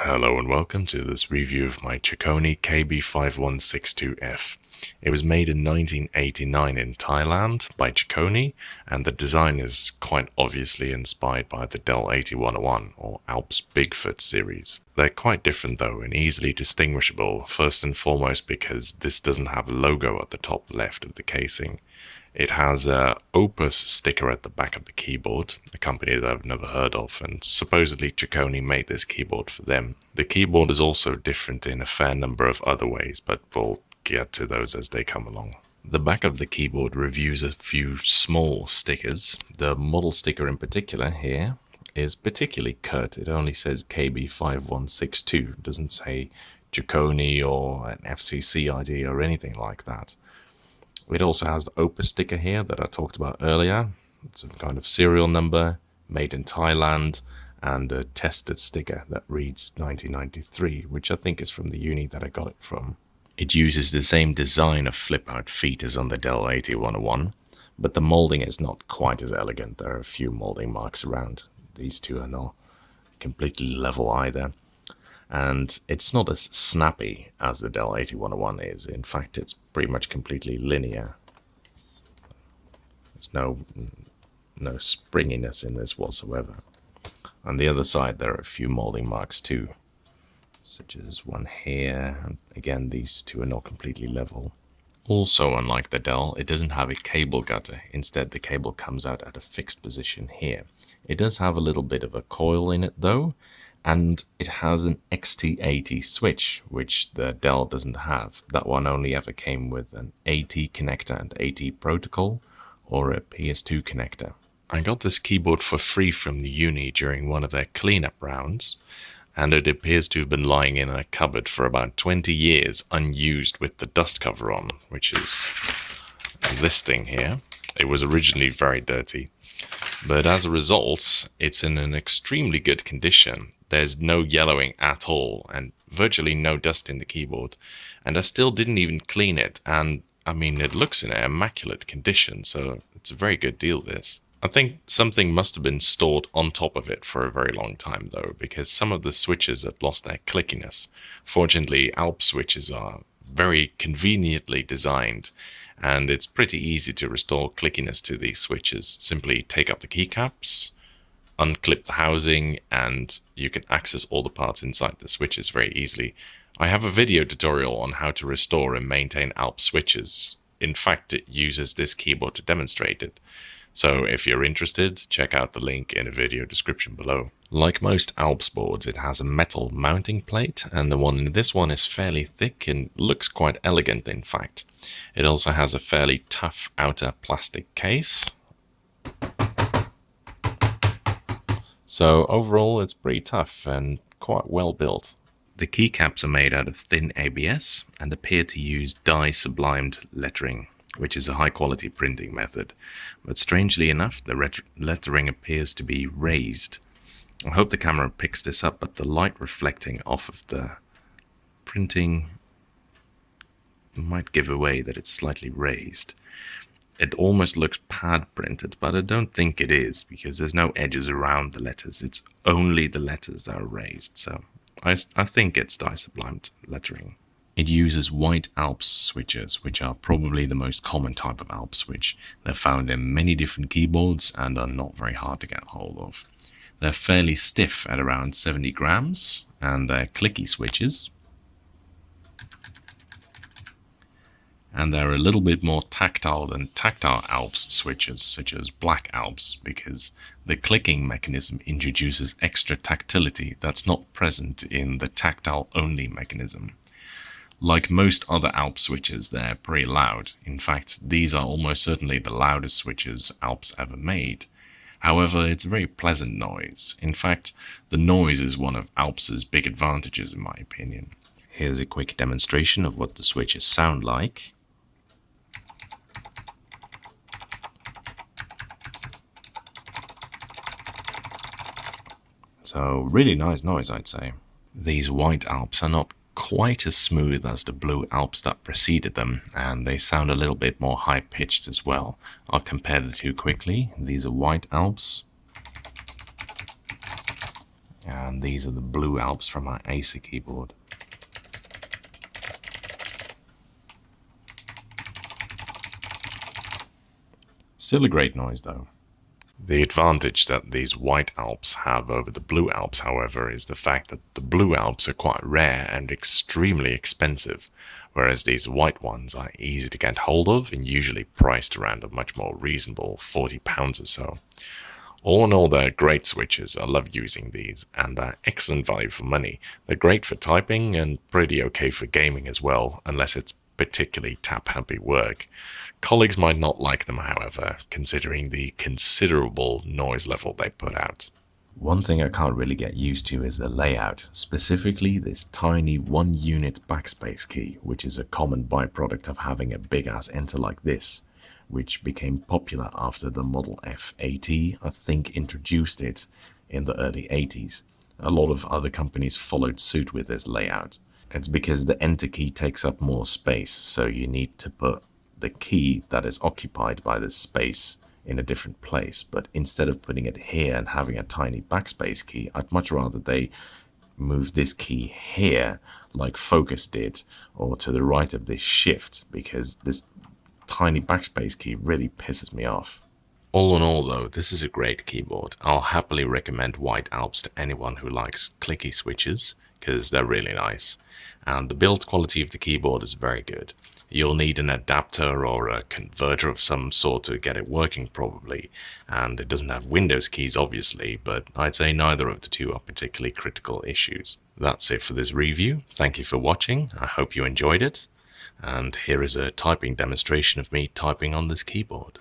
Hello and welcome to this review of my Chicony KB-5162F. It was made in 1989 in Thailand by Chicony, and the design is quite obviously inspired by the Dell 8101 or Alps Bigfoot series. They're quite different though and easily distinguishable, first and foremost because this doesn't have a logo at the top left of the casing. It has a Opus sticker at the back of the keyboard, a company that I've never heard of, and supposedly Chicony made this keyboard for them. The keyboard is also different in a fair number of other ways, but we'll get to those as they come along. The back of the keyboard reviews a few small stickers. The model sticker in particular here is particularly curt. It only says KB5162. It doesn't say Chicony or an FCC ID or anything like that. It also has the Opus sticker here that I talked about earlier. It's some kind of serial number, made in Thailand, and a tested sticker that reads 1993, which I think is from the uni that I got it from. It uses the same design of flip-out feet as on the Dell 8101, but the molding is not quite as elegant. There are a few molding marks around. These two are not completely level either. And it's not as snappy as the Dell 8101 is. In fact, it's pretty much completely linear. There's no springiness in this whatsoever. On the other side, there are a few molding marks too, such as one here. And again, these two are not completely level. Also, unlike the Dell, it doesn't have a cable gutter. Instead, the cable comes out at a fixed position here. It does have a little bit of a coil in it though, and it has an XT80 switch, which the Dell doesn't have. That one only ever came with an AT connector and AT protocol, or a PS2 connector. I got this keyboard for free from the uni during one of their cleanup rounds, and it appears to have been lying in a cupboard for about 20 years unused with the dust cover on, which is this thing here. It was originally very dirty, but as a result, it's in an extremely good condition. There's no yellowing at all and virtually no dust in the keyboard, and I still didn't even clean it, and I mean it looks in an immaculate condition, so it's a very good deal this. I think something must have been stored on top of it for a very long time though, because some of the switches had lost their clickiness. Fortunately, Alps switches are very conveniently designed, and it's pretty easy to restore clickiness to these switches. Simply take up the keycaps, unclip the housing, and you can access all the parts inside the switches very easily. I have a video tutorial on how to restore and maintain Alps switches. In fact, it uses this keyboard to demonstrate it. So if you're interested, check out the link in the video description below. Like most Alps boards, it has a metal mounting plate, and the one in this one is fairly thick and looks quite elegant in fact. It also has a fairly tough outer plastic case. So overall it's pretty tough and quite well built. The keycaps are made out of thin ABS and appear to use dye sublimed lettering, which is a high quality printing method. But strangely enough, the lettering appears to be raised. I hope the camera picks this up, but the light reflecting off of the printing might give away that it's slightly raised. It almost looks pad printed, but I don't think it is, because there's no edges around the letters. It's only the letters that are raised, so I think it's dye sublimed lettering. It uses white Alps switches, which are probably the most common type of Alps switch. They're found in many different keyboards and are not very hard to get hold of. They're fairly stiff at around 70 grams, and they're clicky switches. And they're a little bit more tactile than tactile Alps switches, such as black Alps, because the clicking mechanism introduces extra tactility that's not present in the tactile-only mechanism. Like most other Alps switches, they're pretty loud. In fact, these are almost certainly the loudest switches Alps ever made. However, it's a very pleasant noise. In fact, the noise is one of Alps's big advantages in my opinion. Here's a quick demonstration of what the switches sound like. So really nice noise, I'd say. These white Alps are not quite as smooth as the blue Alps that preceded them, and they sound a little bit more high-pitched as well. I'll compare the two quickly. These are white Alps, And these are the blue Alps from my Acer keyboard. Still a great noise though. The advantage that these white Alps have over the blue Alps, however, is the fact that the blue Alps are quite rare and extremely expensive, whereas these white ones are easy to get hold of and usually priced around a much more reasonable £40 or so. All in all, they're great switches. I love using these, and they're excellent value for money. They're great for typing and pretty okay for gaming as well, unless it's particularly tap-happy work. Colleagues might not like them, however, considering the considerable noise level they put out. One thing I can't really get used to is the layout, specifically this tiny 1-unit backspace key, which is a common byproduct of having a big-ass enter like this, which became popular after the Model F80, I think, introduced it in the early 80s. A lot of other companies followed suit with this layout. It's because the enter key takes up more space, so you need to put the key that is occupied by this space in a different place. But instead of putting it here and having a tiny backspace key, I'd much rather they move this key here like Focus did, or to the right of this shift, because this tiny backspace key really pisses me off. All in all though, this is a great keyboard. I'll happily recommend White Alps to anyone who likes clicky switches, because they're really nice. And the build quality of the keyboard is very good. You'll need an adapter or a converter of some sort to get it working probably, and it doesn't have Windows keys obviously, but I'd say neither of the two are particularly critical issues. That's it for this review. Thank you for watching, I hope you enjoyed it, and here is a typing demonstration of me typing on this keyboard.